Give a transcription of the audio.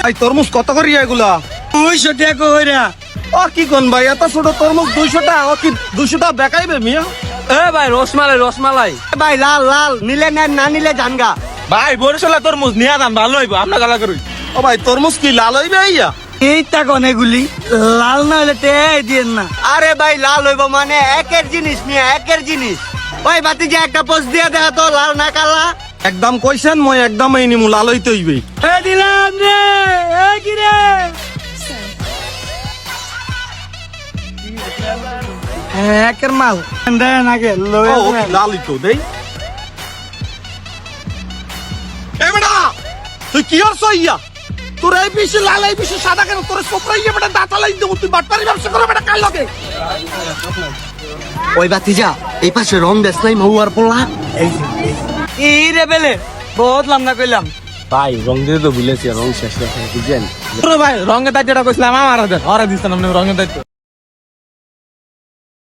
ভাই তরমুজ কত করি এগুলা? 200 টাকা কইরা। ও কি কোন ভাই, এত ছোট তরমুজ 200 টাকা? ও কি 200 টাকা বেকাইবে মিয়া? এ ভাই রসমালাই ভাই লাল লাল নিলে নেন, না নিলে জানগা। ভাই বরিশালের তরমুজ নিয়ে যান, ভালো হইব, আপনার গালা করুই। ও ভাই তরমুজ কি লাল হইবে ইয়া? এই টাকা এগুলি লাল না হলে টেই দিয়েন না। আরে ভাই লাল হইব মানে একের জিনিস মিয়া, একের জিনিস। ভাই বাতি যে একটা পোস্ট দিয়ে দেখা তো লাল না কালা। একদম কইছেন, মই একদম এই নিমু, লাল হইতে হইবে। এ দিলাম রে, এ কি রে? একের মাল দেন আগে লয়ে ও কি লাল হইতো দেই। এ বেটা তুই কি করছ ইয়া? তোর এই পিছে লাল, এই পিছে সাদা কেন? তোর চোখরা ইয়া বেটা দাঁতা লাই দেব, তুই বাটপারি ব্যবসা করে বেটা কাল লগে। ওই বাতি যা এই পাশে রং দেশ নাই মহুয়ার পোলা। এই রে বেলে বহুত লামনা কইলাম। ভাই রং দিতে তো ভুলেছি, রং শেষ করে বুঝছেন। ভাই রঙের দায়িত্বটা কইছিলাম আমার হাতে, ওরা দিচ্ছেন আপনি রঙের দায়িত্ব।